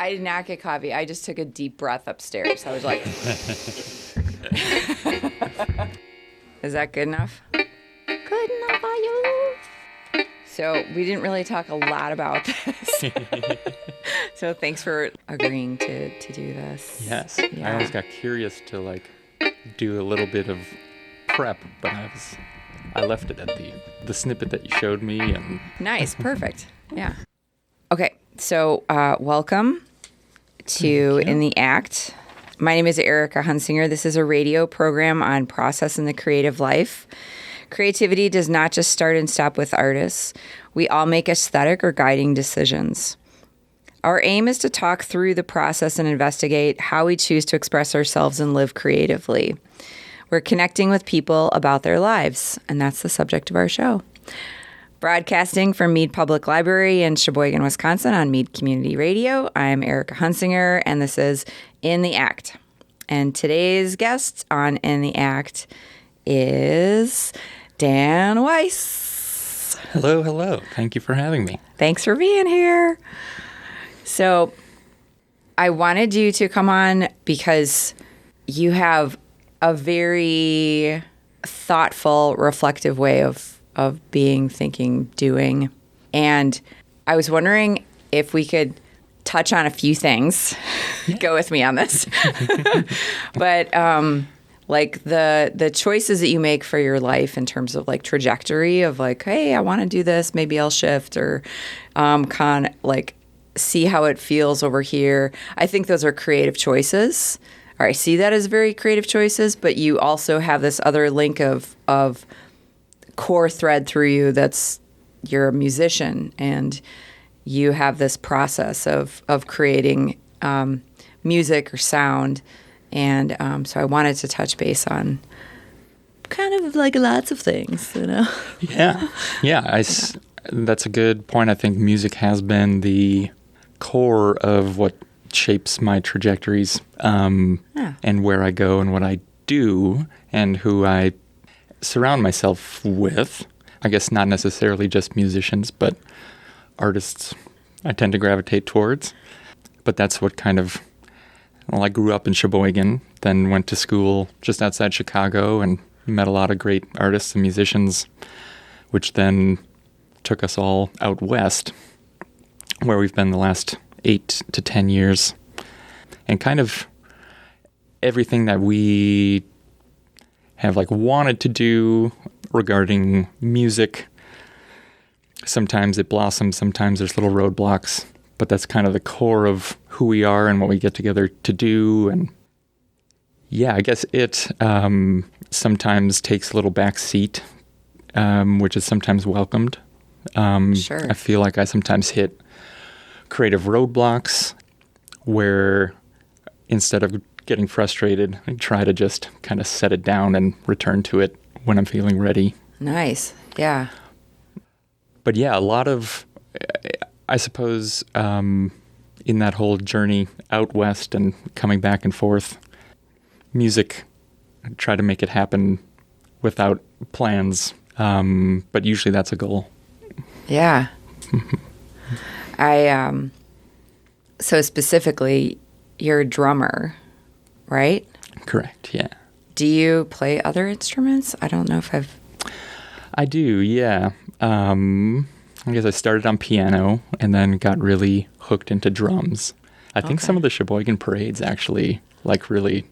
I did not get coffee. I just took a deep breath upstairs. I was like, is that good enough? Good enough for you. So we didn't really talk a lot about this. So thanks for agreeing to do this. Yes. Yeah. I always got curious to like do a little bit of prep, but I left it at the snippet that you showed me. And Nice. Perfect. Yeah. Okay. So welcome to In the Act. My name is Erica Hunsinger. This is a radio program on process in the creative life. Creativity does not just start and stop with artists. We all make aesthetic or guiding decisions. Our aim is to talk through the process and investigate how we choose to express ourselves and live creatively. We're connecting with people about their lives, and that's the subject of our show. Broadcasting from Mead Public Library in Sheboygan, Wisconsin on Mead Community Radio, I'm Erica Hunsinger, and this is In the Act. And today's guest on In the Act is Dan Weiss. hello, hello. Thank you for having me. Thanks for being here. So I wanted you to come on because you have a very thoughtful, reflective way of being, thinking, doing. And I was wondering if we could touch on a few things. Go with me on this. But like the choices that you make for your life in terms of like trajectory of like, hey, I want to do this, maybe I'll shift, or like see how it feels over here. I think those are creative choices. Or I see that as very creative choices, but you also have this other link of core thread through you that's you're a musician and you have this process of creating music or sound. And so I wanted to touch base on kind of like lots of things, you know? Yeah. That's a good point. I think music has been the core of what shapes my trajectories and where I go and what I do and who I surround myself with. I guess not necessarily just musicians, but artists I tend to gravitate towards. But that's what kind of... Well, I grew up in Sheboygan, then went to school just outside Chicago and met a lot of great artists and musicians, which then took us all out west, where we've been the last 8 to 10 years. And kind of everything that we have like wanted to do regarding music, sometimes it blossoms, sometimes there's little roadblocks. But that's kind of the core of who we are and what we get together to do. And yeah, I guess it sometimes takes a little back seat, which is sometimes welcomed. Sure. I feel like I sometimes hit creative roadblocks where instead of getting frustrated, I try to just kind of set it down and return to it when I'm feeling ready. Nice. Yeah. But yeah, a lot of... I suppose in that whole journey out west and coming back and forth, music, I try to make it happen without plans, but usually that's a goal. Yeah. So specifically, you're a drummer, right? Correct, yeah. Do you play other instruments? I don't know if I do, yeah. I guess I started on piano and then got really hooked into drums. I think some of the Sheboygan parades actually like really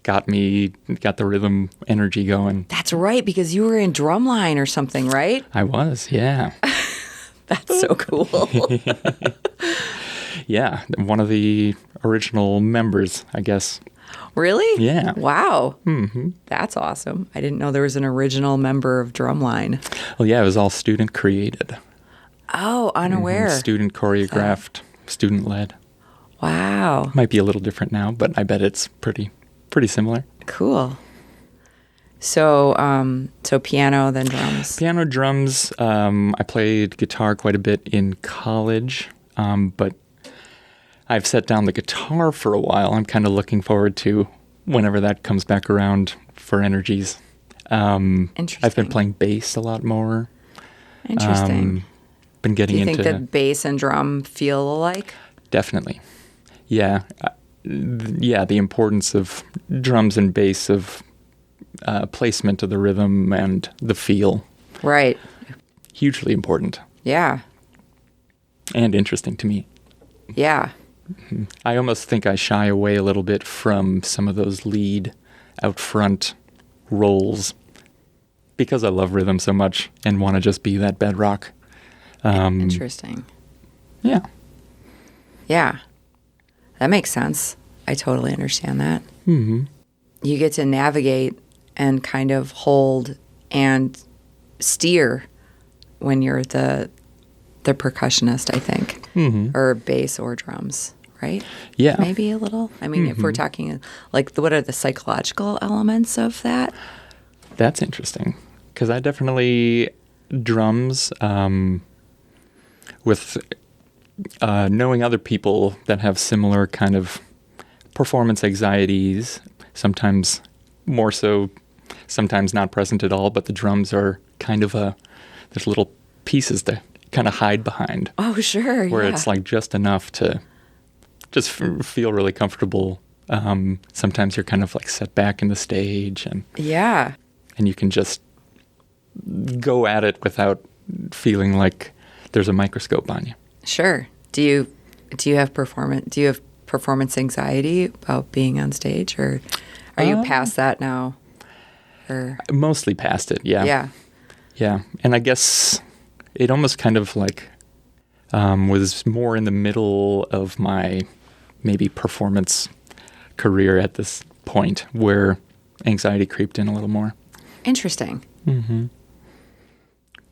got the rhythm energy going. That's right, because you were in drumline or something, right? I was, yeah. That's so cool. Yeah, one of the original members, I guess. Really? Yeah. Wow. Mm-hmm. That's awesome. I didn't know there was an original member of drumline. Well, yeah, it was all student created. Oh, unaware. Mm-hmm. Student choreographed, student led. Wow. Might be a little different now, but I bet it's pretty similar. Cool. So, so piano, then drums. Piano, drums. I played guitar quite a bit in college, but I've set down the guitar for a while. I'm kind of looking forward to whenever that comes back around for energies. Interesting. I've been playing bass a lot more. Interesting. Been getting Do you into... think that bass and drum feel alike? Definitely. Yeah. The importance of drums and bass, of placement of the rhythm and the feel. Right. Hugely important. Yeah. And interesting to me. Yeah. I almost think I shy away a little bit from some of those lead out front roles because I love rhythm so much and want to just be that bedrock. Interesting. Yeah. Yeah. That makes sense. I totally understand that. Mm-hmm. You get to navigate and kind of hold and steer when you're the percussionist, I think, or bass or drums, right? Yeah. Maybe a little. I mean, if we're talking like what are the psychological elements of that? That's interesting because I definitely drums with knowing other people that have similar kind of performance anxieties, sometimes more so, sometimes not present at all, but the drums are kind of there's little pieces to kind of hide behind. Oh, sure. Where yeah. it's like just enough to just feel really comfortable. Sometimes you're kind of like set back in the stage and you can just go at it without feeling like there's a microscope on you. Sure. Do you have performance anxiety about being on stage, or are you past that now? Or mostly past it, yeah. Yeah. Yeah. And I guess it almost kind of like was more in the middle of my maybe performance career at this point where anxiety creeped in a little more. Interesting. Mm-hmm.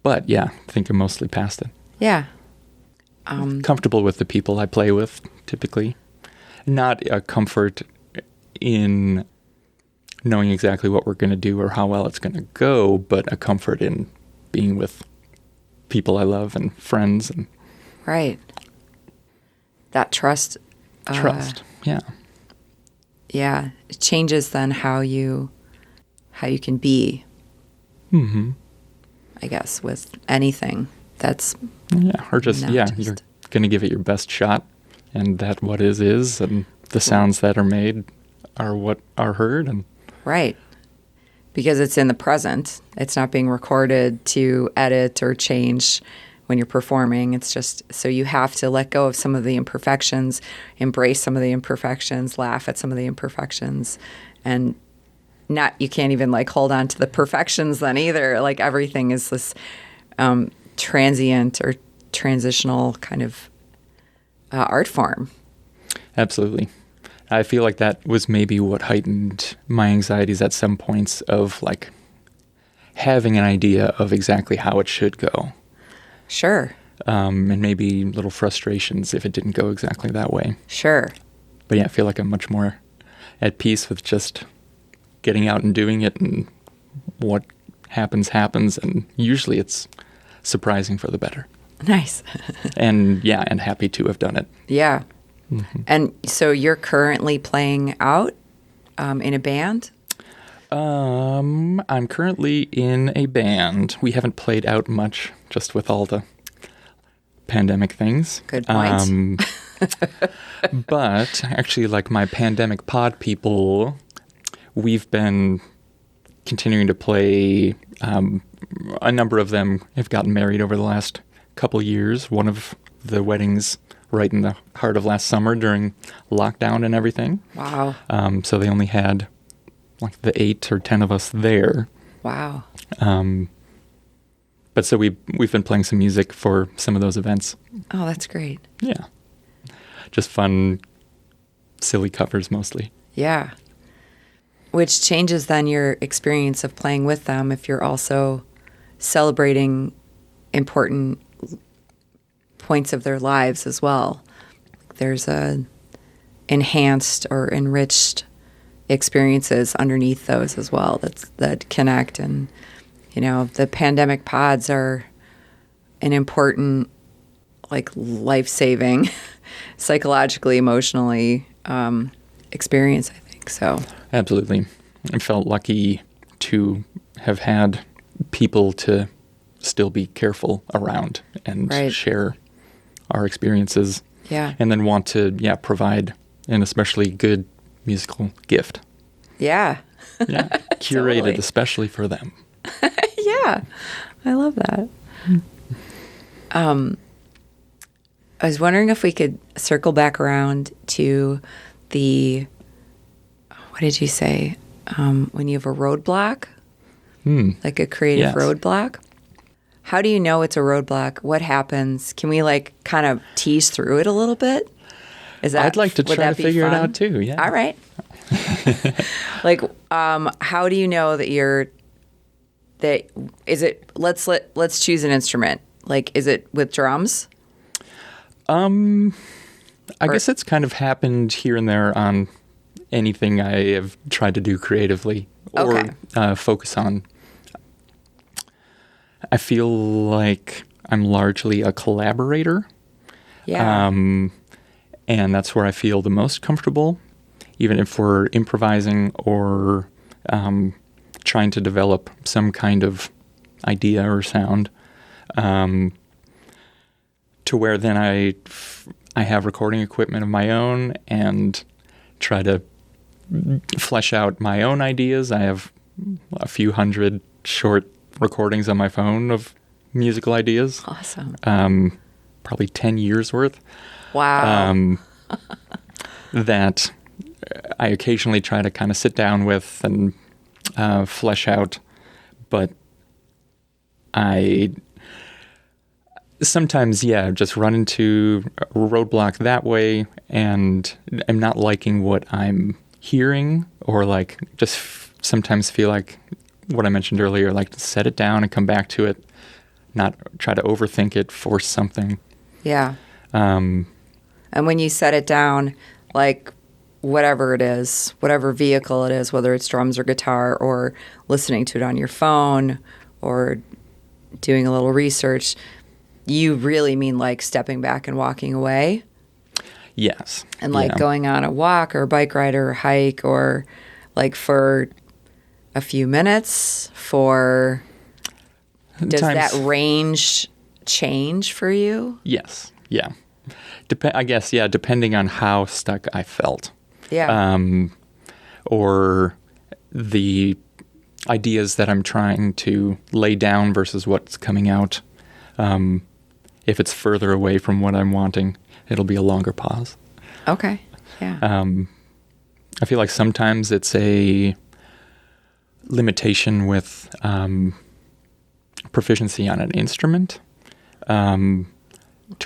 But yeah, I think I'm mostly past it. Yeah. Comfortable with the people I play with, typically. Not a comfort in knowing exactly what we're going to do or how well it's going to go, but a comfort in being with people I love and friends. And right. That trust. Yeah. Yeah. It changes then how you can be. Mm-hmm. I guess with anything that's or just you're going to give it your best shot, and that what is, and the sounds that are made are what are heard, and right, because it's in the present. It's not being recorded to edit or change when you're performing. It's just so you have to let go of some of the imperfections, embrace some of the imperfections, laugh at some of the imperfections, and you can't even like hold on to the perfections then either. Like everything is this transient or transitional kind of art form. Absolutely. I feel like that was maybe what heightened my anxieties at some points of like having an idea of exactly how it should go. Sure. And maybe little frustrations if it didn't go exactly that way. Sure. But yeah, I feel like I'm much more at peace with just getting out and doing it, and what happens, and usually it's surprising for the better. Nice. and happy to have done it. Yeah. Mm-hmm. And so you're currently playing out in a band? I'm currently in a band. We haven't played out much just with all the pandemic things. Good point. But actually, like my pandemic pod people, we've been continuing to play. A number of them have gotten married over the last couple years. One of the weddings right in the heart of last summer during lockdown and everything. Wow. So they only had like the 8 or 10 of us there. Wow. But so we've been playing some music for some of those events. Oh, that's great. Yeah. Just fun, silly covers mostly. Yeah. Which changes then your experience of playing with them if you're also celebrating important points of their lives as well. There's a enhanced or enriched experiences underneath those as well that connect. And, the pandemic pods are an important, like, life-saving, psychologically, emotionally experience, I think. So absolutely. I felt lucky to have had people to still be careful around and share our experiences. Yeah. And then want to, provide an especially good musical gift. Yeah. Yeah. Curated Totally. especially for them. Yeah. I love that. I was wondering if we could circle back around to what did you say? When you have a roadblock? Like a creative Yes. roadblock? How do you know it's a roadblock? What happens? Can we like kind of tease through it a little bit? I'd like to would try that to be figure it fun? out too. Yeah. All right. Like, how do you know that let's choose an instrument. Like, is it with drums? I guess it's kind of happened here and there on anything I have tried to do creatively or Okay. focus on. I feel like I'm largely a collaborator. Yeah. And that's where I feel the most comfortable, even if we're improvising or trying to develop some kind of idea or sound, to where then I have recording equipment of my own and try to flesh out my own ideas. I have a few hundred short recordings on my phone of musical ideas. Awesome. Probably 10 years worth. Wow. That I occasionally try to kind of sit down with and flesh out, but I sometimes, just run into a roadblock that way, and I'm not liking what I'm hearing, or like just sometimes feel like what I mentioned earlier, like set it down and come back to it, not try to overthink it, force something. Yeah. And when you set it down, like whatever it is, whatever vehicle it is, whether it's drums or guitar or listening to it on your phone or doing a little research, you really mean like stepping back and walking away? Yes. And like going on a walk or a bike ride or a hike, or like for a few minutes, does that range change for you? Yes. Yeah. I guess, depending on how stuck I felt. Yeah. Or the ideas that I'm trying to lay down versus what's coming out. If it's further away from what I'm wanting, it'll be a longer pause. Okay. Yeah. I feel like sometimes it's a limitation with proficiency on an instrument, to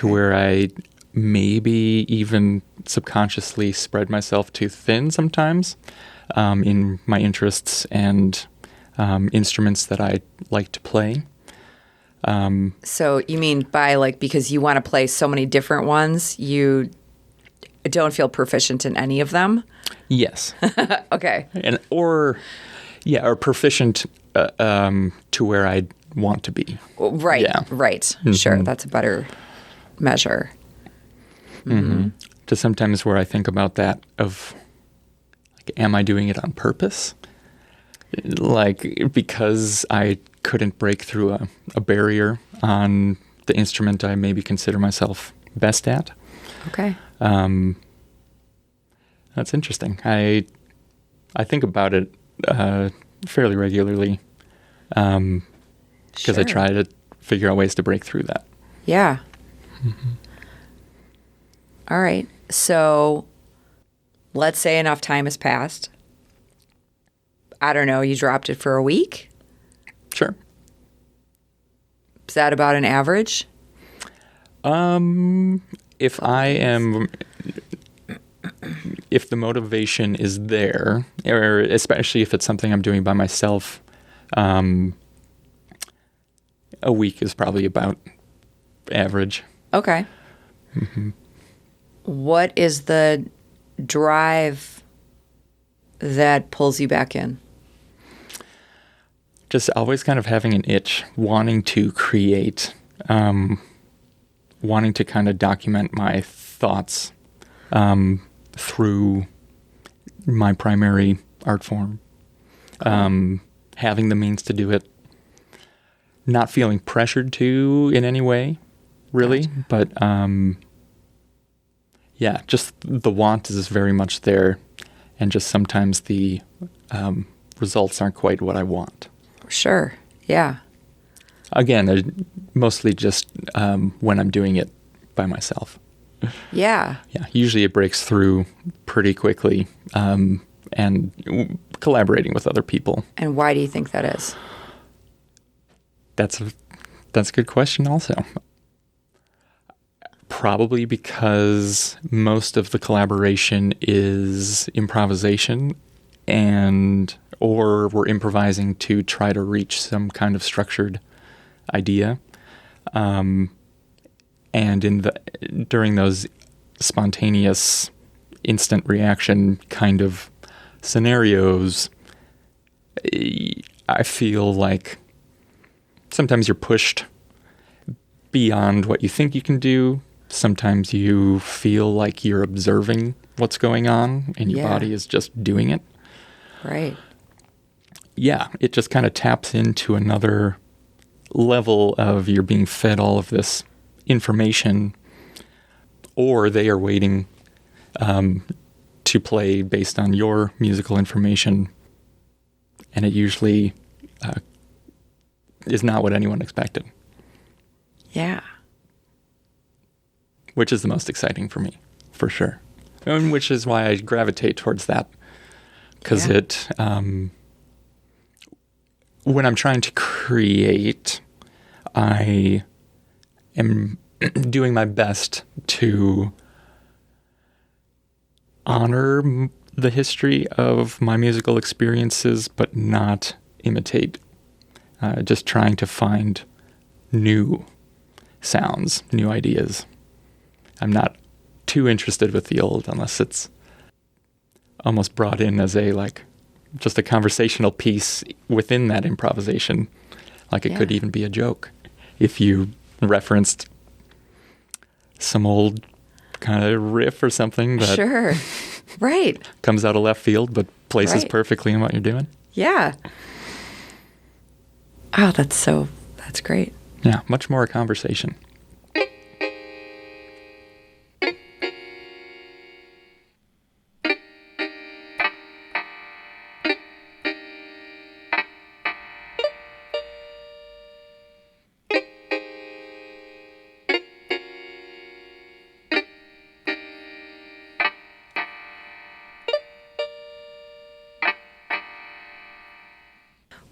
where I maybe even subconsciously spread myself too thin sometimes in my interests and instruments that I like to play. So you mean by like, because you want to play so many different ones, you don't feel proficient in any of them? Yes. Okay. Or proficient to where I want to be. Right. Yeah. Right. Mm-hmm. Sure. That's a better measure. Mm-hmm. To sometimes where I think about that of, like, am I doing it on purpose? Like, because I couldn't break through a barrier on the instrument I maybe consider myself best at. Okay. That's interesting. I think about it fairly regularly, because I try to figure out ways to break through that. Yeah. Mm-hmm. All right. So let's say enough time has passed. I don't know, you dropped it for a week? Sure. Is that about an average? If the motivation is there, or especially if it's something I'm doing by myself, a week is probably about average. Okay. Mm-hmm. What is the drive that pulls you back in? Just always kind of having an itch, wanting to create, wanting to kind of document my thoughts through my primary art form. Cool. Having the means to do it, not feeling pressured to in any way, really, gotcha. But Yeah, just the want is very much there, and just sometimes the results aren't quite what I want. Sure. Yeah. Again, they're mostly just when I'm doing it by myself. Yeah. Yeah, usually it breaks through pretty quickly, and collaborating with other people. And why do you think that is? That's a good question also. Probably because most of the collaboration is improvisation, or we're improvising to try to reach some kind of structured idea. And during those spontaneous instant reaction kind of scenarios, I feel like sometimes you're pushed beyond what you think you can do. Sometimes you feel like you're observing what's going on and your body is just doing it. Right. Yeah, it just kind of taps into another level of you're being fed all of this information, or they are waiting to play based on your musical information, and it usually is not what anyone expected. Yeah. Which is the most exciting for me, for sure. And which is why I gravitate towards that. Because when I'm trying to create, I am doing my best to honor the history of my musical experiences, but not imitate. Just trying to find new sounds, new ideas. I'm not too interested with the old unless it's almost brought in as just a conversational piece within that improvisation. Like it could even be a joke if you referenced some old kind of riff or something that sure. Right. comes out of left field but places perfectly in what you're doing. Yeah. Oh, that's great. Yeah, much more a conversation.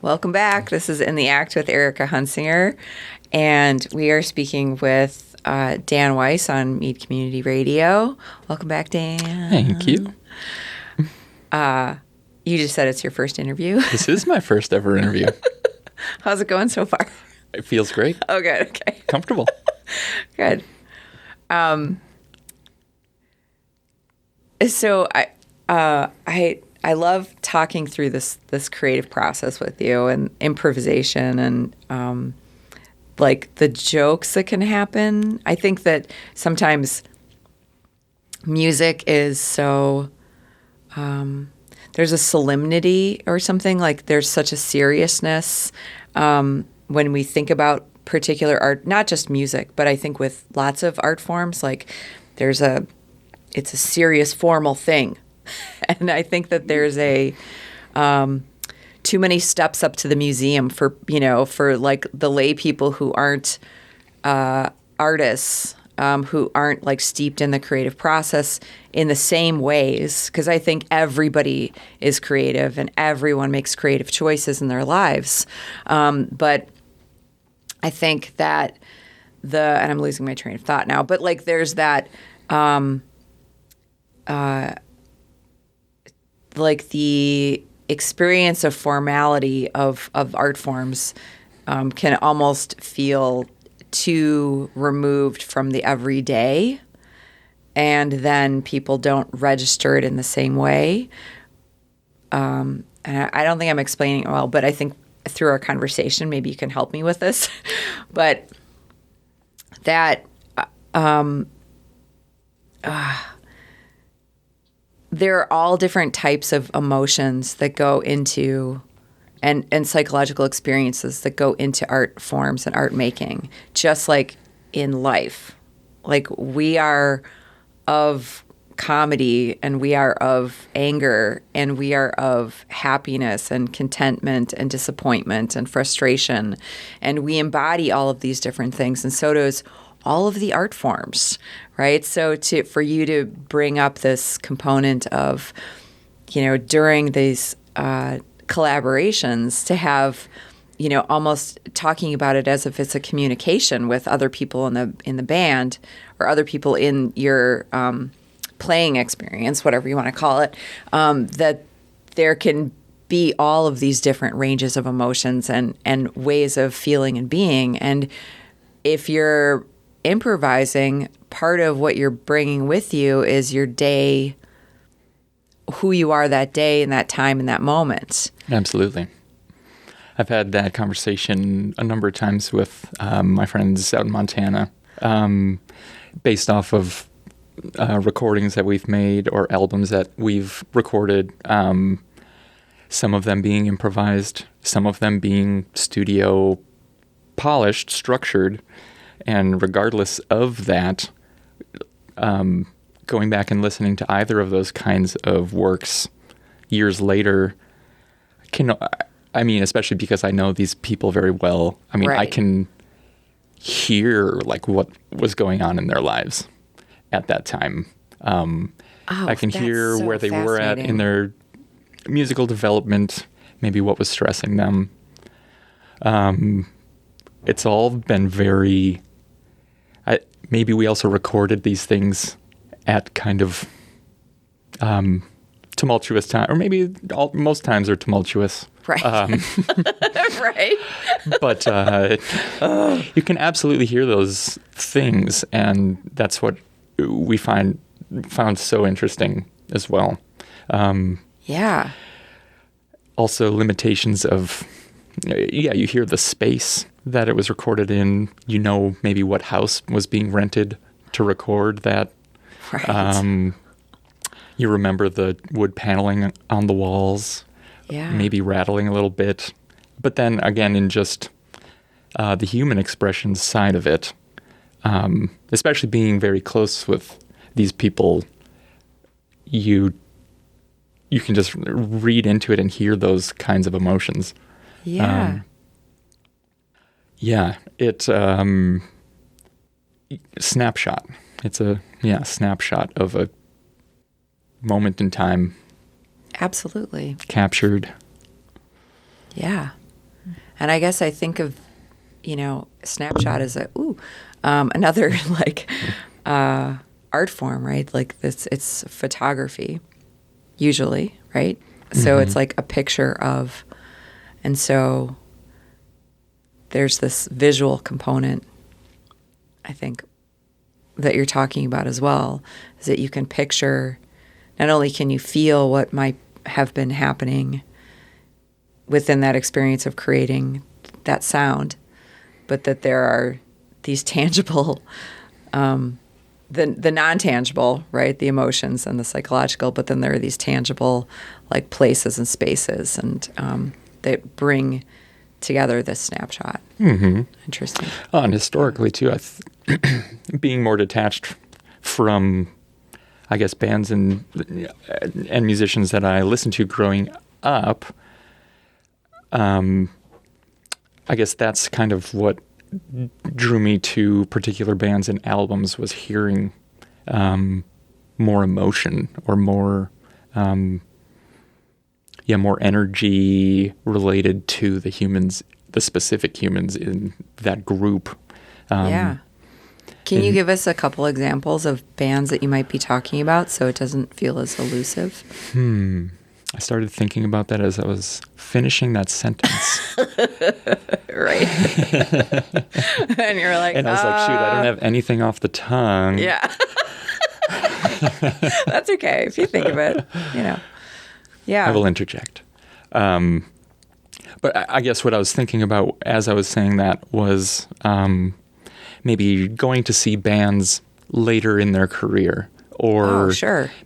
Welcome back. This is In the Act with Erica Hunsinger, and we are speaking with Dan Weiss on Mead Community Radio. Welcome back, Dan. Thank you. You just said it's your first interview. This is my first ever interview. How's it going so far? It feels great. Oh, good. Okay. Comfortable. Good. So I love talking through this creative process with you and improvisation and like the jokes that can happen. I think that sometimes music is so there's a solemnity or something, like there's such a seriousness when we think about particular art, not just music, but I think with lots of art forms, like it's a serious formal thing. And I think that there's too many steps up to the museum for like the lay people who aren't artists, who aren't like steeped in the creative process in the same ways. Because I think everybody is creative and everyone makes creative choices in their lives. But I think that and I'm losing my train of thought now, but like there's that like the experience of formality of art forms can almost feel too removed from the everyday, and then people don't register it in the same way. And I don't think I'm explaining it well, but I think through our conversation, maybe you can help me with this. But that there are all different types of emotions that go into and psychological experiences that go into art forms and art making, just like in life. Like we are of comedy, and we are of anger, and we are of happiness and contentment and disappointment and frustration. And we embody all of these different things. And so does all of the art forms, right? So for you to bring up this component of, during these collaborations, to have, almost talking about it as if it's a communication with other people in the band or other people in your playing experience, whatever you want to call it, that there can be all of these different ranges of emotions and ways of feeling and being. And if you're improvising, part of what you're bringing with you is your day, who you are that day and that time and that moment. Absolutely. I've had that conversation a number of times with my friends out in Montana, based off of recordings that we've made or albums that we've recorded, some of them being improvised, some of them being studio polished, structured, and regardless of that, going back and listening to either of those kinds of works years later especially because I know these people very well, right. I can hear like what was going on in their lives at that time. I can hear where they were at in their musical development, maybe what was stressing them. It's all been very... maybe we also recorded these things at kind of tumultuous time, or maybe most times are tumultuous. Right. Right. But you can absolutely hear those things, and that's what we found so interesting as well. Yeah. Also, limitations of, you hear the space that it was recorded in. Maybe what house was being rented to record that. Right. You remember the wood paneling on the walls. Yeah. Maybe rattling a little bit. But then again, in just the human expression side of it, especially being very close with these people, you can just read into it and hear those kinds of emotions. Yeah. Snapshot. It's a snapshot of a moment in time. Absolutely. Captured. Yeah. And I guess I think of, snapshot as another art form, right? Like this, it's photography usually, right? So it's like a picture of, and so there's this visual component, I think, that you're talking about as well, is that you can picture, not only can you feel what might have been happening within that experience of creating that sound, but that there are these tangible, the non-tangible, right? The emotions and the psychological, but then there are these tangible like places and spaces and that bring together this snapshot. Mm-hmm. Interesting. And historically too, being more detached from, I guess, bands and musicians that I listened to growing up, I guess that's kind of what drew me to particular bands and albums, was hearing more emotion or more energy related to the humans, the specific humans in that group. Can you give us a couple examples of bands that you might be talking about so it doesn't feel as elusive? I started thinking about that as I was finishing that sentence. Right. And you're like, and I was like, shoot, I don't have anything off the tongue. Yeah. That's okay if you think of it, Yeah. I will interject. But I guess what I was thinking about as I was saying that was maybe going to see bands later in their career, or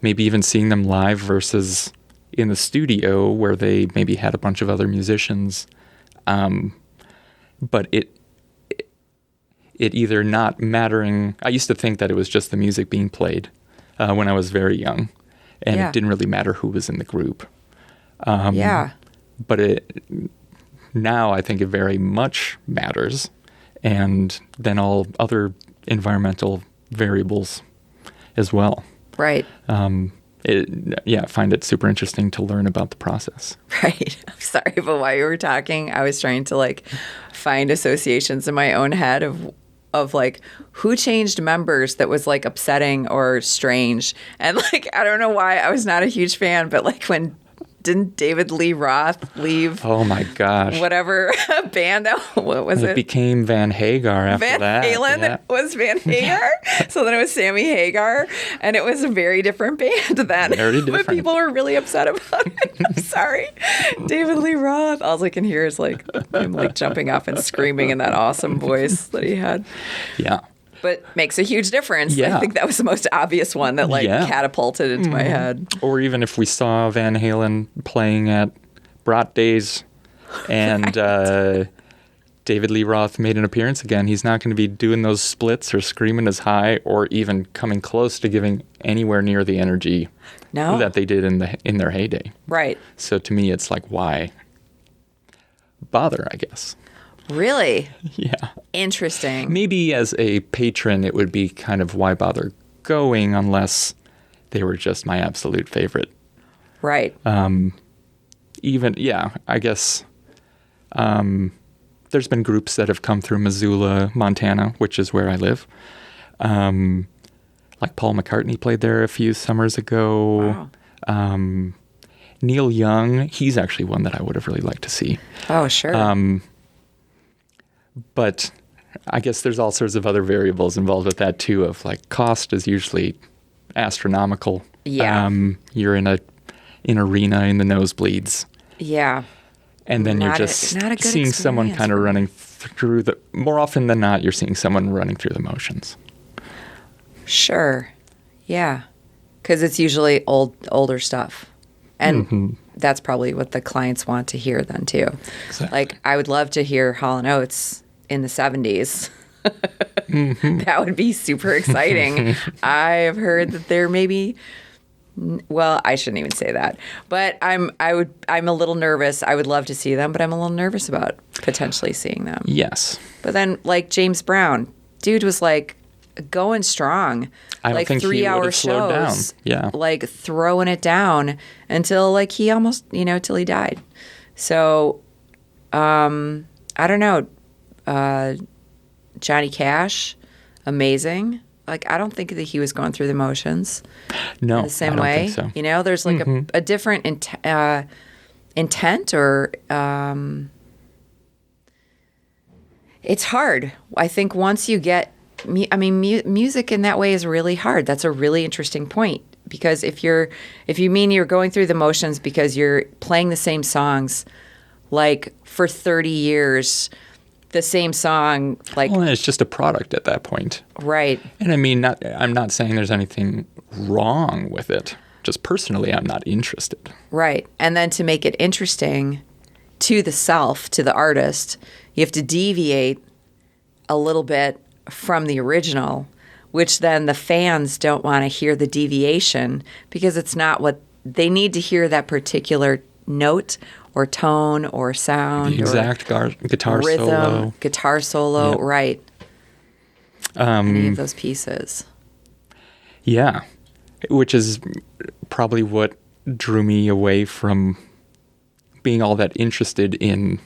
maybe even seeing them live versus in the studio where they maybe had a bunch of other musicians. But it either not mattering. I used to think that it was just the music being played. when I was very young, and Yeah. it didn't really matter who was in the group. Yeah. But now I think it very much matters, and then all other environmental variables as well. Right. I find it super interesting to learn about the process. Right. I'm sorry, but while you were talking, I was trying to like find associations in my own head of like who changed members that was like upsetting or strange. And like I don't know why I was not a huge fan, but like when didn't David Lee Roth leave? Oh my gosh. Whatever band that what was it? It became Van Hagar after Van that. Halen Yeah. was Van Hagar. So then it was Sammy Hagar, and it was a very different band then. Very But different. people were really upset about it. I'm sorry. David Lee Roth. All I can hear is like him like jumping up and screaming in that awesome voice that he had. Yeah. But makes a huge difference. Yeah. I think that was the most obvious one that like Yeah. catapulted into my head. Or even if we saw Van Halen playing at Brat Days and David Lee Roth made an appearance again, he's not going to be doing those splits or screaming as high or even coming close to giving anywhere near the energy No. that they did in their heyday. Right. So to me, it's like, why bother, I guess. Really? Yeah. Interesting. Maybe as a patron, it would be kind of why bother going unless they were just my absolute favorite. Right. I guess there's been groups that have come through Missoula, Montana, which is where I live. Like Paul McCartney played there a few summers ago. Wow. Neil Young, he's actually one that I would have really liked to see. Oh, sure. But I guess there's all sorts of other variables involved with that too, of like cost is usually astronomical. Yeah. You're in an arena in the nosebleeds. Yeah. And then you're Not just a good seeing someone experience kind of for me. running through more often than not, you're seeing someone running through the motions. Sure. Yeah. Because it's usually older stuff. And that's probably what the clients want to hear then, too. Exactly. Like, I would love to hear Hall & Oates in the 70s. That would be super exciting. I've heard that there may be... Well, I shouldn't even say that. But I'm a little nervous. I would love to see them, but I'm a little nervous about potentially seeing them. Yes. But then, like James Brown, dude was like going strong. I don't like think he 3-hour would've slowed down. shows. Yeah. Like throwing it down until like he almost, till he died. So, I don't know. Johnny Cash, amazing. Like, I don't think that he was going through the motions No, in the same I don't way. think so. There's like a different intent or it's hard. I think once you get, music in that way is really hard. That's a really interesting point because if you mean you're going through the motions because you're playing the same songs like for 30 years, the same song, like Well, it's just a product at that point. right. And I'm not saying there's anything wrong with it. Just personally, I'm not interested. Right. And then to make it interesting to the self, to the artist, you have to deviate a little bit from the original, which then the fans don't want to hear the deviation because it's not what they need to hear, that particular note or tone or sound The exact guitar rhythm, solo. guitar solo, Yep. right. Any of those pieces. Yeah. Which is probably what drew me away from being all that interested in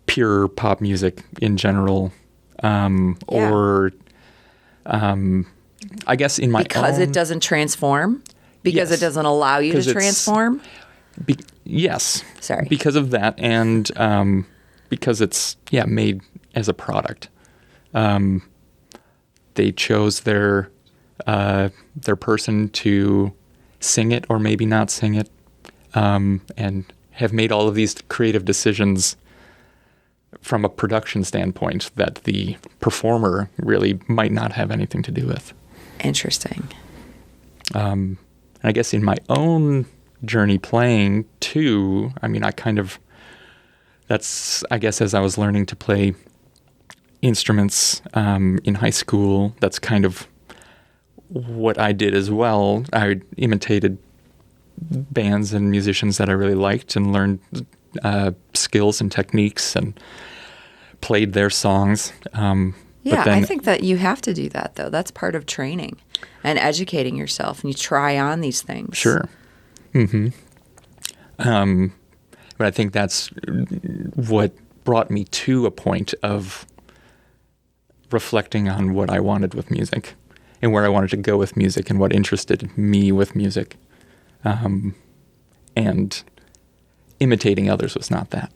pure pop music in general. Or I guess in my Because own... it doesn't transform? Because Yes. it doesn't allow you 'Cause to it's- transform? Yes. Sorry. Because of that, and because it's made as a product. They chose their person to sing it or maybe not sing it, and have made all of these creative decisions from a production standpoint that the performer really might not have anything to do with. Interesting. I guess in my own journey playing too, I guess as I was learning to play instruments in high school. That's kind of what I did as well. I imitated bands and musicians that I really liked and learned skills and techniques and played their songs. Yeah, I think that you have to do that, though. That's part of training and educating yourself, and you try on these things. Sure. Mm-hmm. But I think that's what brought me to a point of reflecting on what I wanted with music and where I wanted to go with music and what interested me with music. And imitating others was not that.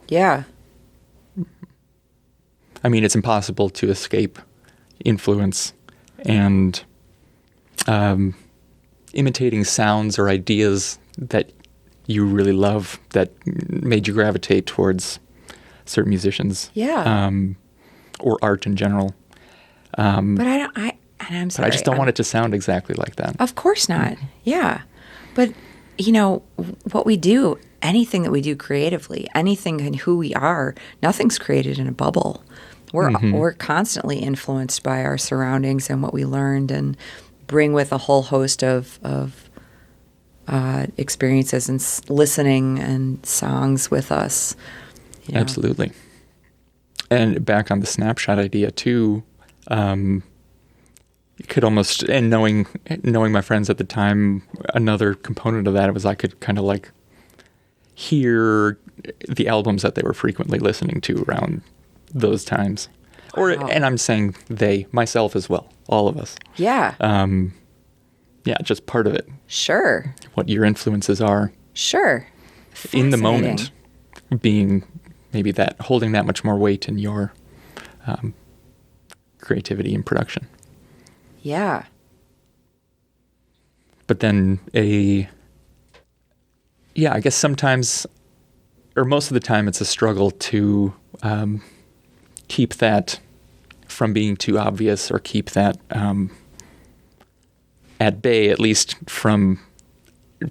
Yeah. I mean, it's impossible to escape influence and imitating sounds or ideas that you really love that made you gravitate towards certain musicians. Yeah. Or art in general. But I'm sorry. But I just don't want it to sound exactly like that. Of course not. Yeah. But, what we do, anything that we do creatively, anything in who we are, nothing's created in a bubble. We're constantly influenced by our surroundings and what we learned and bring with a whole host of experiences and listening and songs with us. Absolutely. And back on the snapshot idea too, you could almost, and knowing my friends at the time, another component of that was I could kind of like hear the albums that they were frequently listening to around those times. Wow. And I'm saying they, myself as well, all of us. Yeah. Yeah, just part of it. Sure. What your influences are. Sure. In the moment, being maybe that, holding that much more weight in your creativity and production. Yeah. But then I guess sometimes, or most of the time, it's a struggle to keep that from being too obvious or keep that at bay, at least from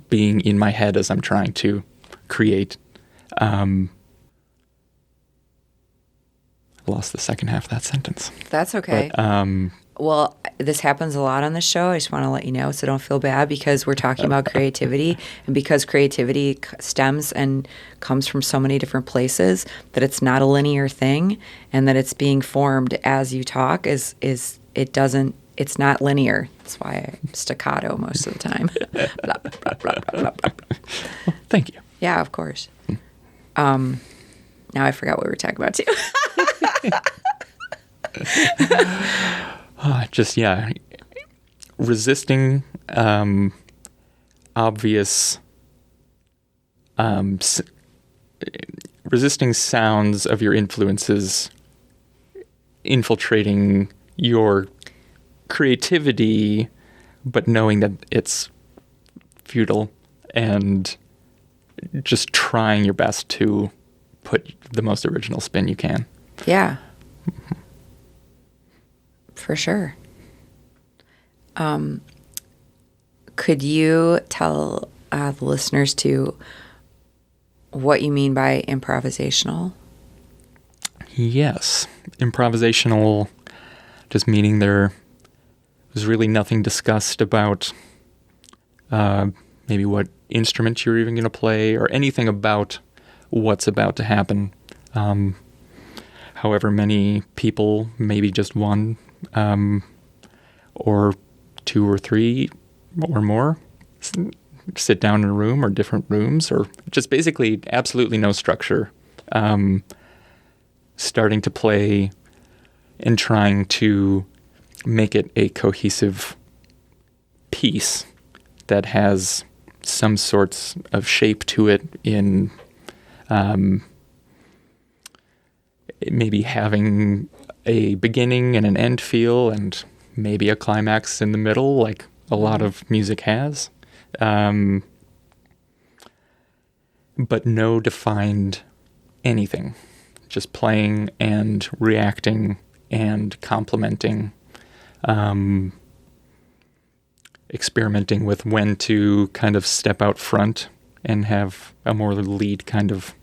being in my head as I'm trying to create. I lost the second half of that sentence. That's okay. But, well, this happens a lot on the show. I just want to let you know, so don't feel bad, because we're talking about creativity, and because creativity stems and comes from so many different places, that it's not a linear thing, and that it's being formed as you talk. It's not linear. That's why I staccato most of the time. Blah, blah, blah, blah, blah, blah. Well, thank you. Yeah, of course. Now I forgot what we were talking about too. Resisting obvious, resisting sounds of your influences infiltrating your creativity, but knowing that it's futile, and just trying your best to put the most original spin you can. Yeah. For sure. Could you tell the listeners too what you mean by improvisational? Yes. Improvisational, just meaning there was really nothing discussed about maybe what instrument you're even going to play or anything about what's about to happen. However many people, maybe just one, or two or three or more, sit down in a room or different rooms, or just basically absolutely no structure, starting to play and trying to make it a cohesive piece that has some sorts of shape to it in maybe having a beginning and an end feel, and maybe a climax in the middle, like a lot of music has. But no defined anything. Just playing and reacting and complementing, experimenting with when to kind of step out front and have a more lead kind of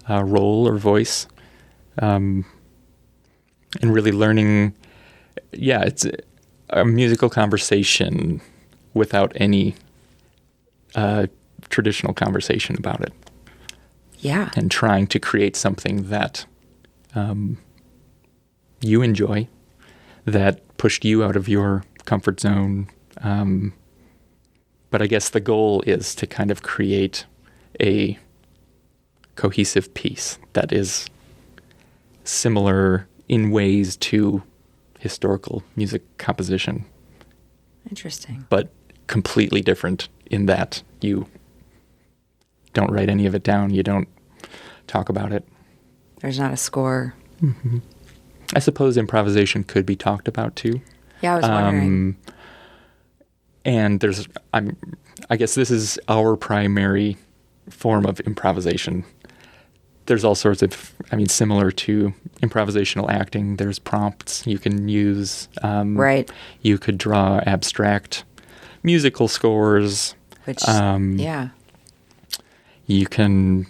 role or voice. really learning. Yeah, it's a musical conversation without any traditional conversation about it. Yeah. And trying to create something that you enjoy, that pushed you out of your comfort zone. But I guess the goal is to kind of create a cohesive piece that is similar in ways to historical music composition. Interesting. But completely different in that you don't write any of it down. You don't talk about it. There's not a score. Mm-hmm. I suppose improvisation could be talked about too. Yeah, I was wondering. And I guess this is our primary form of improvisation. There's all sorts of, similar to improvisational acting, there's prompts you can use. Right. You could draw abstract musical scores. Which, yeah. You can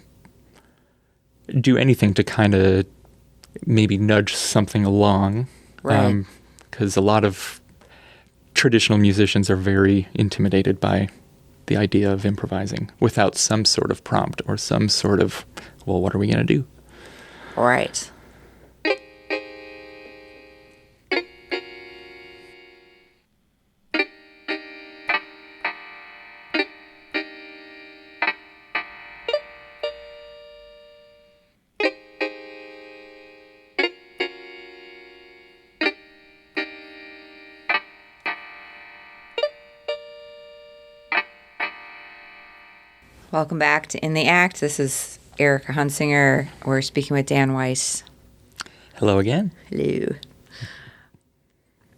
do anything to kind of maybe nudge something along. Right. Because a lot of traditional musicians are very intimidated by the idea of improvising without some sort of prompt or some sort of, well, what are we going to do? Right. Welcome back to In the Act. This is Erica Hunsinger. We're speaking with Dan Weiss. Hello again. Hello.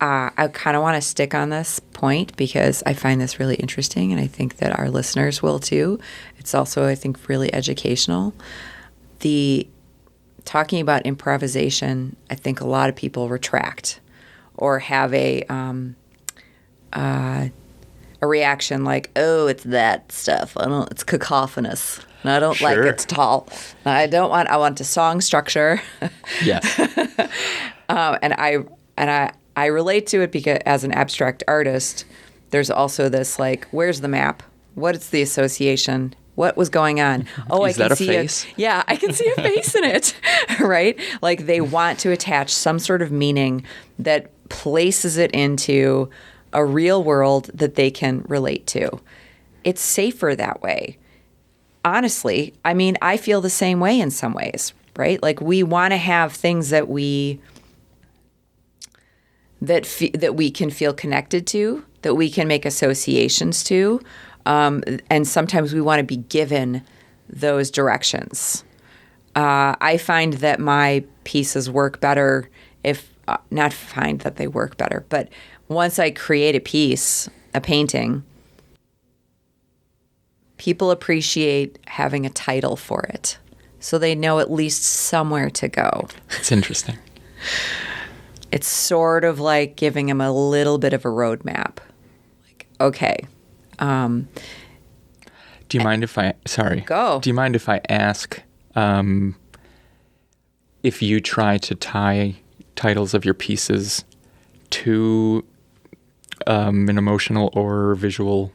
I kind of want to stick on this point because I find this really interesting, and I think that our listeners will too. It's also, I think, really educational. Talking about improvisation, I think a lot of people retract or have a reaction like, oh, it's that stuff. It's cacophonous. And I don't like it's tall. I want a song structure. Yes. And I relate to it because as an abstract artist, there's also this like, where's the map? What is the association? What was going on? Oh, I can see a face. Yeah, I can see a face in it, right? Like they want to attach some sort of meaning that places it into a real world that they can relate to. It's safer that way. Honestly, I feel the same way in some ways, right? Like we want to have things that we can feel connected to, that we can make associations to, and sometimes we want to be given those directions. I find that my pieces work better not find that they work better, but once I create a piece, a painting, people appreciate having a title for it. So they know at least somewhere to go. It's interesting. It's sort of like giving them a little bit of a roadmap. Like, okay. Do you mind if I... Sorry. Go. Do you mind if I ask if you try to tie titles of your pieces to an emotional or visual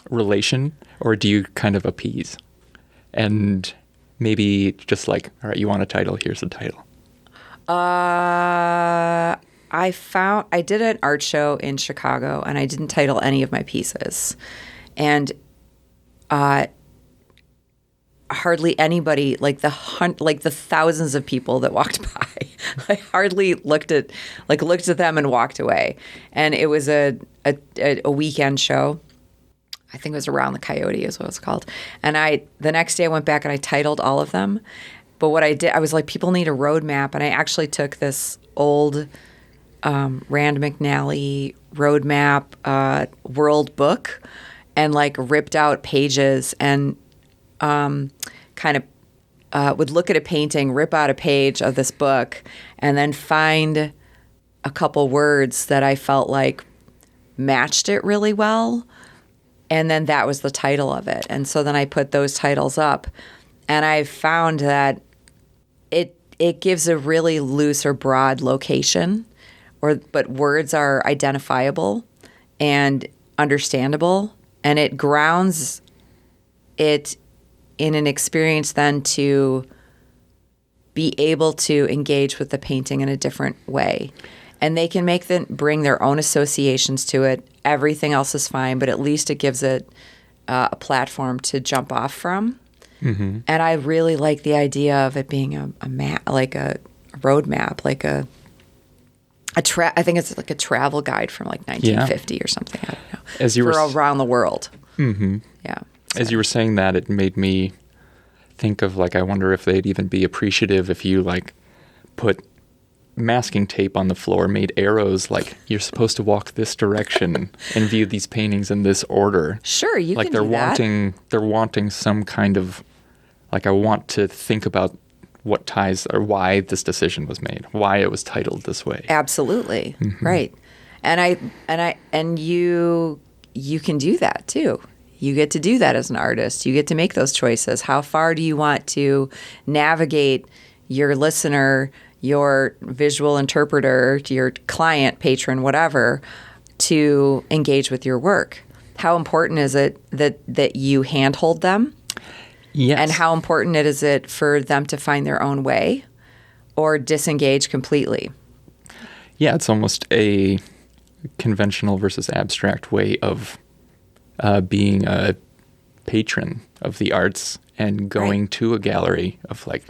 relation, or do you kind of appease? And maybe just like, all right, you want a title, here's the title. I did an art show in Chicago, and I didn't title any of my pieces. And hardly anybody, like the thousands of people that walked by, I hardly looked at them and walked away. And it was a weekend show. I think it was Around the Coyote is what it's called. And the next day I went back and I titled all of them. But what I did, I was like, people need a roadmap. And I actually took this old Rand McNally roadmap world book and like ripped out pages and kind of would look at a painting, rip out a page of this book, and then find a couple words that I felt like matched it really well. And then that was the title of it. And so then I put those titles up. And I found that it it gives a really loose or broad location, but words are identifiable and understandable, and it grounds it in an experience then to be able to engage with the painting in a different way. And they can bring their own associations to it. Everything else is fine, but at least it gives it a platform to jump off from. Mm-hmm. And I really like the idea of it being a map, like a road map, like I think it's like a travel guide from like 1950 or something. I don't know. As you were around the world. Mm-hmm. Yeah. As you were saying that, it made me think of like, I wonder if they'd even be appreciative if you like put masking tape on the floor, made arrows like you're supposed to walk this direction and view these paintings in this order. Sure, you like can do that. They're wanting some kind of like, I want to think about what ties or why this decision was made, why it was titled this way. Absolutely. Mm-hmm. Right. And you can do that too. You get to do that as an artist. You get to make those choices. How far do you want to navigate your listener, your visual interpreter, your client, patron, whatever, to engage with your work? How important is it that you handhold them? Yes. And how important is it for them to find their own way or disengage completely? Yeah, it's almost a conventional versus abstract way of being a patron of the arts and going to a gallery of like,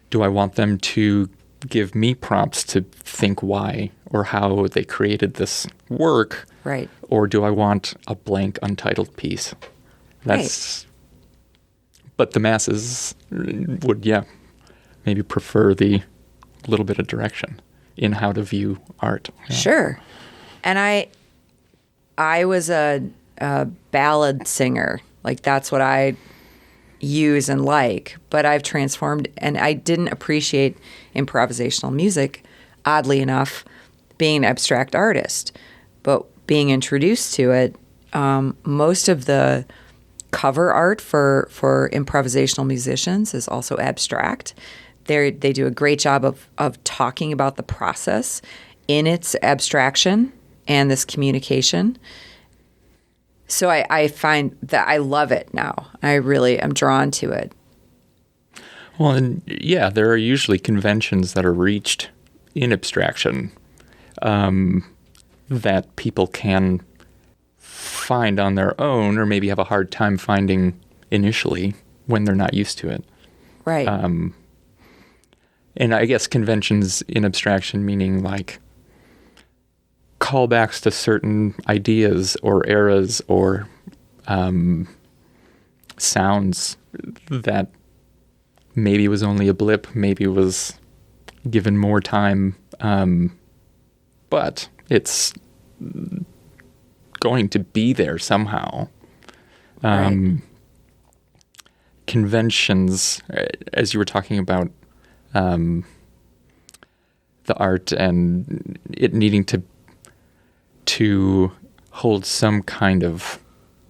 do I want them to give me prompts to think why or how they created this work? Right. Or do I want a blank, untitled piece? That's, but the masses would, maybe prefer the little bit of direction in how to view art. Yeah. Sure. And I was a ballad singer. Like that's what I use and like, but I've transformed, and I didn't appreciate improvisational music, oddly enough, being an abstract artist. But being introduced to it, most of the cover art for improvisational musicians is also abstract. They do a great job of talking about the process in its abstraction and this communication. So I find that I love it now. I really am drawn to it. Well, and yeah, there are usually conventions that are reached in abstraction that people can find on their own or maybe have a hard time finding initially when they're not used to it. Right. And I guess conventions in abstraction meaning like callbacks to certain ideas or eras or sounds that maybe was only a blip, maybe was given more time, but it's going to be there somehow. Right. Conventions, as you were talking about the art and it needing to hold some kind of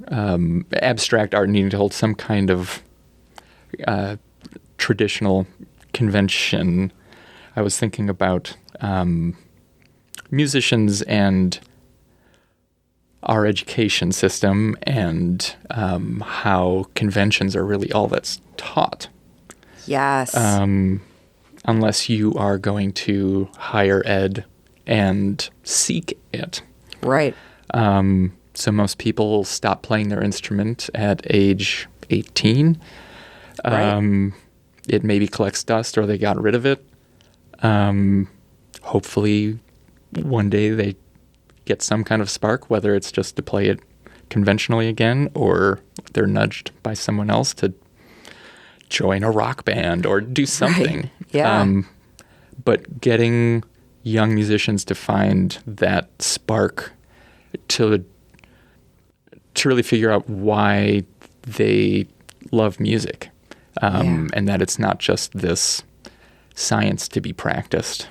abstract art needing to hold some kind of traditional convention. I was thinking about musicians and our education system and how conventions are really all that's taught. Yes. Unless you are going to higher ed and seek it. Right. So most people stop playing their instrument at age 18. Right. It maybe collects dust or they got rid of it. Hopefully one day they get some kind of spark, whether it's just to play it conventionally again or they're nudged by someone else to join a rock band or do something. Right. Yeah. But getting young musicians to find that spark to really figure out why they love music, and that it's not just this science to be practiced.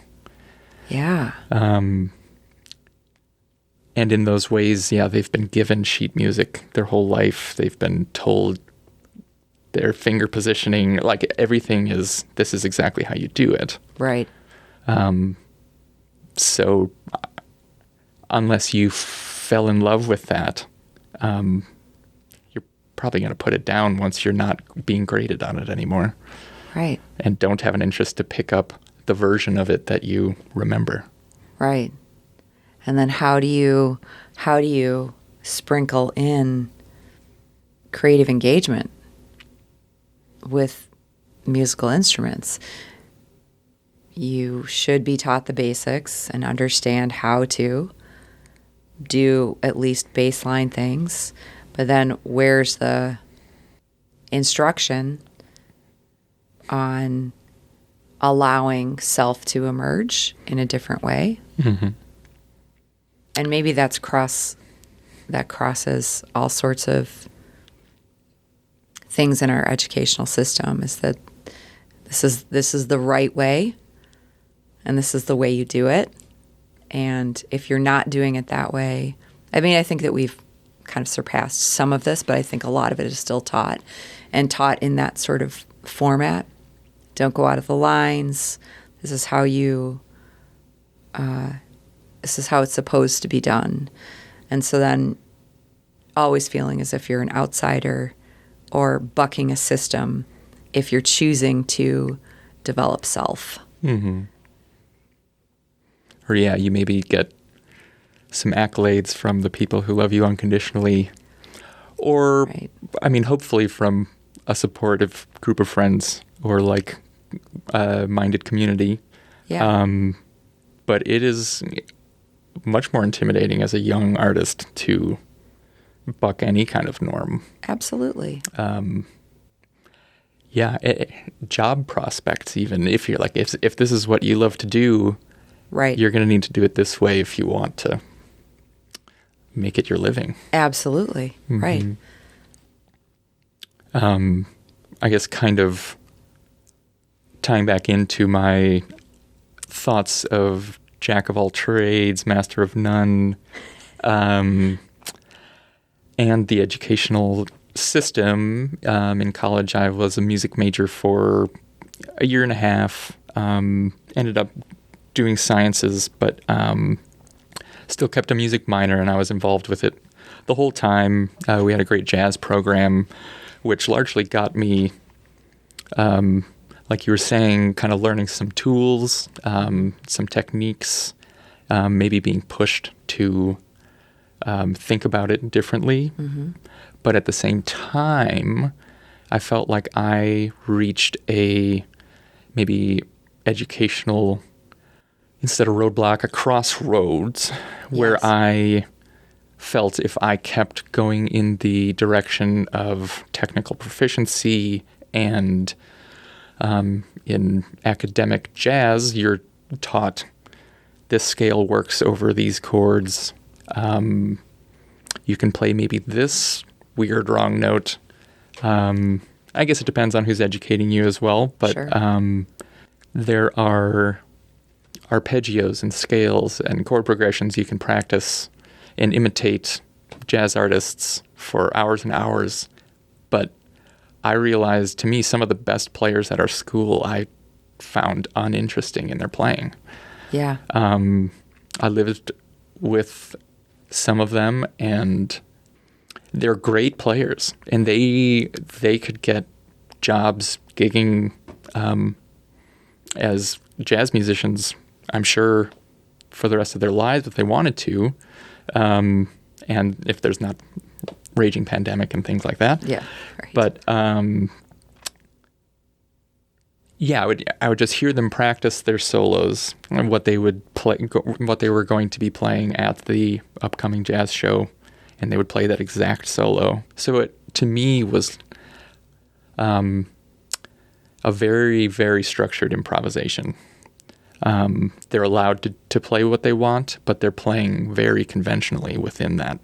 Yeah. And in those ways, they've been given sheet music their whole life. They've been told their finger positioning, like everything this is exactly how you do it. Right. So unless you fell in love with that, you're probably going to put it down once you're not being graded on it anymore. Right. And don't have an interest to pick up the version of it that you remember. Right. And then how do you sprinkle in creative engagement with musical instruments? You should be taught the basics and understand how to do at least baseline things. But then where's the instruction on allowing self to emerge in a different way? Mm-hmm. And maybe that crosses all sorts of things in our educational system, is that this is the right way, and this is the way you do it. And if you're not doing it that way, I mean, I think that we've kind of surpassed some of this, but I think a lot of it is still taught in that sort of format. Don't go out of the lines. This is how it's supposed to be done. And so then always feeling as if you're an outsider or bucking a system if you're choosing to develop self. Mm-hmm. Or you maybe get some accolades from the people who love you unconditionally. Or, right. I mean, hopefully from a supportive group of friends or like a minded community. Yeah. But it is much more intimidating as a young artist to buck any kind of norm. Absolutely. Job prospects, even if you're like, if this is what you love to do, right, you're going to need to do it this way if you want to make it your living. Absolutely. Mm-hmm. Right. I guess kind of tying back into my thoughts of jack of all trades, master of none, and the educational system. In college, I was a music major for a year and a half. Ended up doing sciences, but still kept a music minor, and I was involved with it the whole time. We had a great jazz program, which largely got me, like you were saying, kind of learning some tools, some techniques, maybe being pushed to think about it differently. Mm-hmm. But at the same time, I felt like I reached a maybe educational, instead of roadblock, a crossroads, where I felt if I kept going in the direction of technical proficiency and in academic jazz, you're taught this scale works over these chords. You can play maybe this weird wrong note. I guess it depends on who's educating you as well, but sure. There are arpeggios and scales and chord progressions you can practice and imitate jazz artists for hours and hours. But I realized, to me, some of the best players at our school I found uninteresting in their playing. Yeah. I lived with some of them, and they're great players, and they could get jobs gigging as jazz musicians, I'm sure, for the rest of their lives if they wanted to, and if there's not raging pandemic and things like that. Yeah, right. But I would just hear them practice their solos and what they would play, what they were going to be playing at the upcoming jazz show, and they would play that exact solo. So it, to me, was a very, very structured improvisation. They're allowed to play what they want, but they're playing very conventionally within that.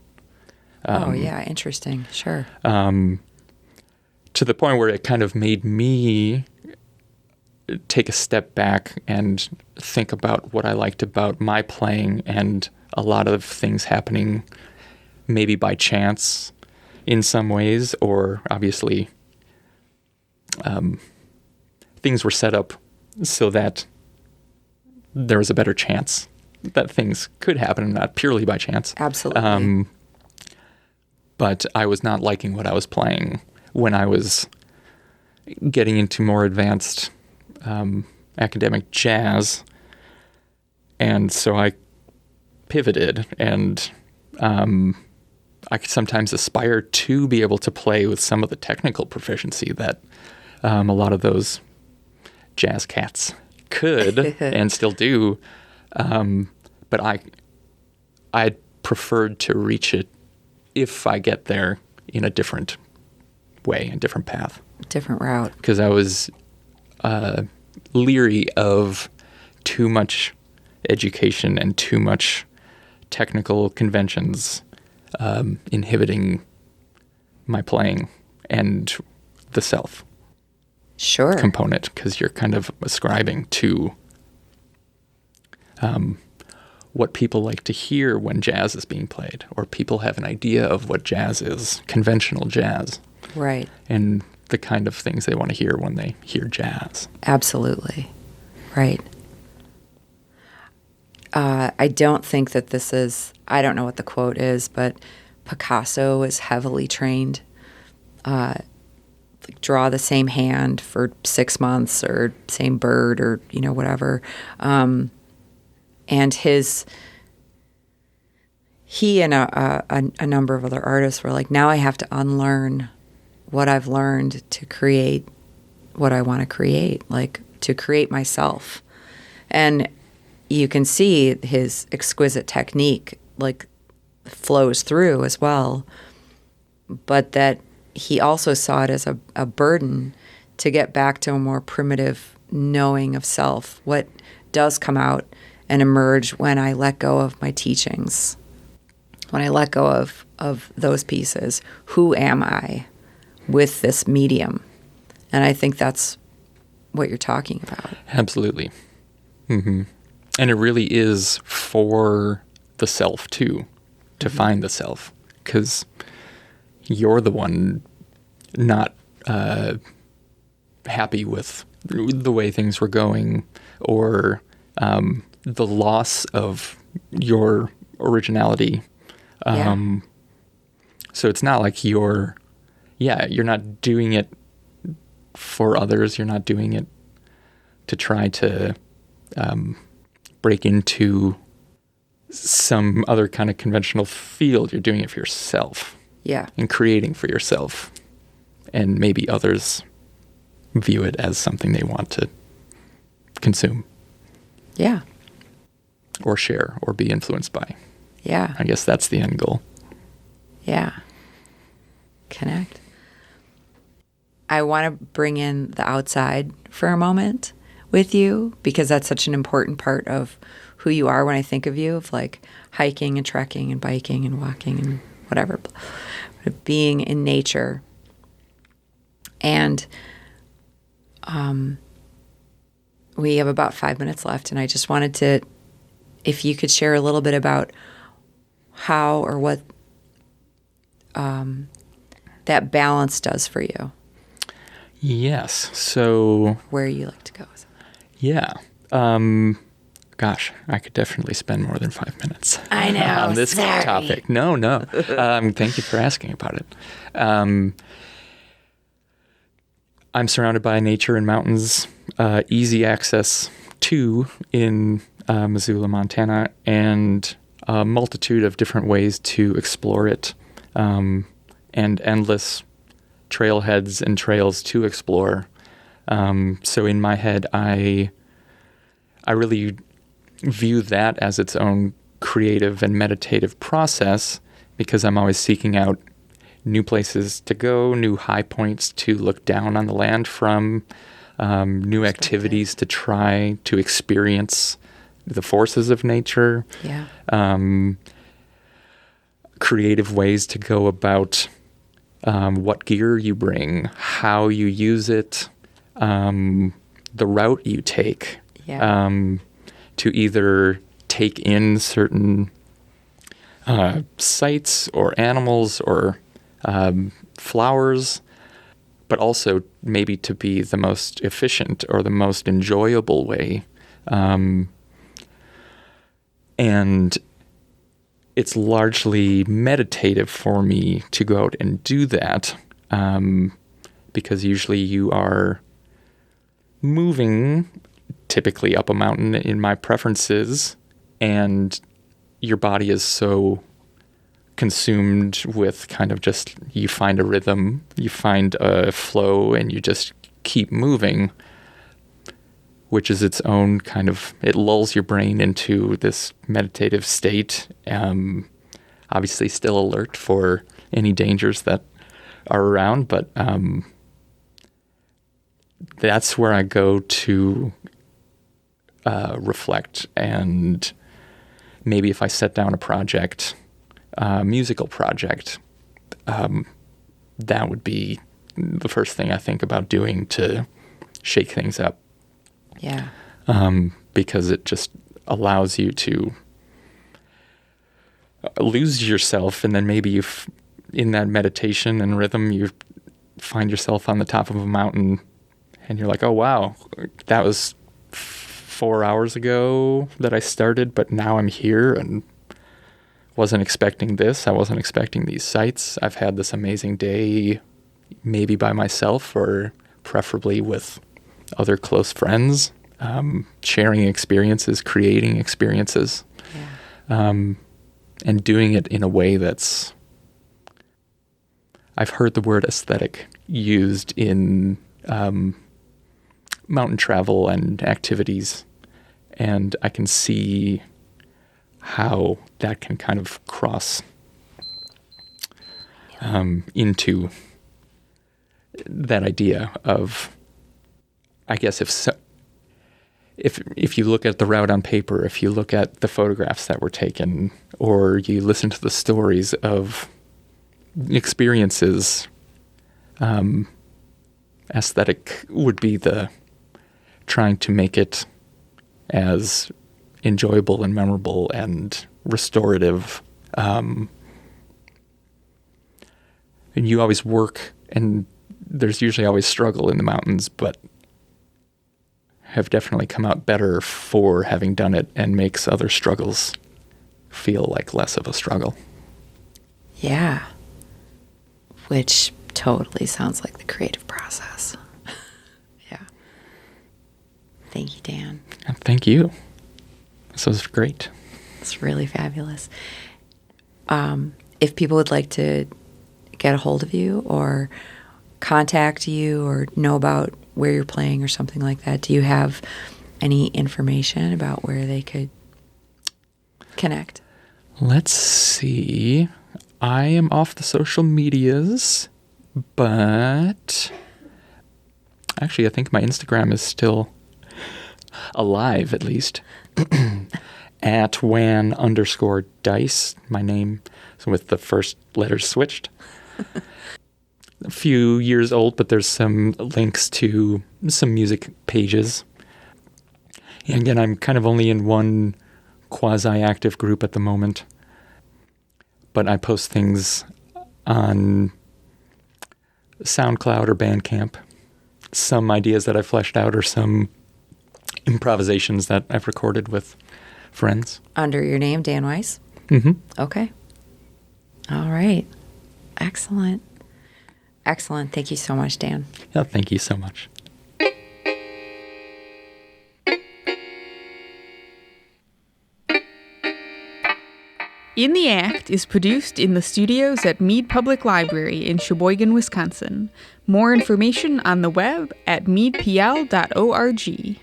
Interesting. Sure. To the point where it kind of made me take a step back and think about what I liked about my playing, and a lot of things happening maybe by chance in some ways, or obviously things were set up so that there was a better chance that things could happen, not purely by chance. Absolutely. But I was not liking what I was playing when I was getting into more advanced academic jazz. And so I pivoted, and I could sometimes aspire to be able to play with some of the technical proficiency that a lot of those jazz cats could and still do. But I preferred to reach it if I get there in a different way, a different path. Different route. Because I was leery of too much education and too much technical conventions inhibiting my playing and the self component, because you're kind of ascribing to what people like to hear when jazz is being played, or people have an idea of what jazz is, conventional jazz. Right. And the kind of things they want to hear when they hear jazz. Absolutely. Right. I don't think that this is, I don't know what the quote is, but Picasso is heavily trained. Draw the same hand for 6 months, or same bird, or, whatever. And he and a number of other artists were like, now I have to unlearn what I've learned to create what I want to create, like to create myself. And you can see his exquisite technique like flows through as well, but that he also saw it as a burden to get back to a more primitive knowing of self, what does come out and emerge when I let go of my teachings, when I let go of those pieces. Who am I with this medium? And I think that's what you're talking about. Absolutely. Mm-hmm. And it really is for the self, too, to find the self, because you're the one not happy with the way things were going, or the loss of your originality. So it's not like you're not doing it for others. You're not doing it to try to break into some other kind of conventional field. You're doing it for yourself. Yeah. And creating for yourself. And maybe others view it as something they want to consume. Yeah. Or share, or be influenced by. Yeah. I guess that's the end goal. Yeah. Connect. I want to bring in the outside for a moment with you, because that's such an important part of who you are when I think of you, of like hiking and trekking and biking and walking and whatever, being in nature. And we have about 5 minutes left, and I just wanted to, if you could share a little bit about how or what that balance does for you. Yes. So where you like to go. Yeah. Gosh, I could definitely spend more than 5 minutes I know, on this topic. No. Thank you for asking about it. I'm surrounded by nature and mountains, easy access to in Missoula, Montana, and a multitude of different ways to explore it, and endless trailheads and trails to explore. So in my head, I really view that as its own creative and meditative process, because I'm always seeking out new places to go, new high points to look down on the land from, new activities to try to experience the forces of nature. Yeah. Creative ways to go about what gear you bring, how you use it, the route you take. Yeah. To either take in certain sights or animals or flowers, but also maybe to be the most efficient or the most enjoyable way. And it's largely meditative for me to go out and do that, because usually you are moving, typically up a mountain in my preferences, and your body is so consumed with kind of just, you find a rhythm, you find a flow, and you just keep moving, which is its own kind of, it lulls your brain into this meditative state. Obviously still alert for any dangers that are around, but that's where I go to reflect. And maybe if I set down a project, musical project, that would be the first thing I think about doing to shake things up. Yeah. Because it just allows you to lose yourself, and then maybe in that meditation and rhythm, you find yourself on the top of a mountain, and you're like, oh, wow, that was 4 hours ago that I started, but now I'm here and wasn't expecting this. I wasn't expecting these sights. I've had this amazing day, maybe by myself or preferably with other close friends, sharing experiences, creating experiences, and doing it in a way that's, I've heard the word aesthetic used in mountain travel and activities, and I can see how that can kind of cross into that idea of, I guess if you look at the route on paper, if you look at the photographs that were taken, or you listen to the stories of experiences, aesthetic would be the trying to make it as enjoyable and memorable and restorative. And you always work, and there's usually always struggle in the mountains, but have definitely come out better for having done it, and makes other struggles feel like less of a struggle. Yeah. Which totally sounds like the creative process. Yeah. Thank you, Dan. Thank you. This was great. It's really fabulous. If people would like to get a hold of you or contact you or know about where you're playing or something like that, do you have any information about where they could connect? Let's see. I am off the social medias, but actually I think my Instagram is still alive, at least. At @wan_dice, my name, so with the first letters switched. A few years old, but there's some links to some music pages. And again, I'm kind of only in one quasi-active group at the moment, but I post things on SoundCloud or Bandcamp. Some ideas that I fleshed out, or some improvisations that I've recorded with friends. Under your name, Dan Weiss? Mm-hmm. Okay. All right. Excellent. Excellent. Thank you so much, Dan. Yeah, thank you so much. In the Act is produced in the studios at Mead Public Library in Sheboygan, Wisconsin. More information on the web at meadpl.org.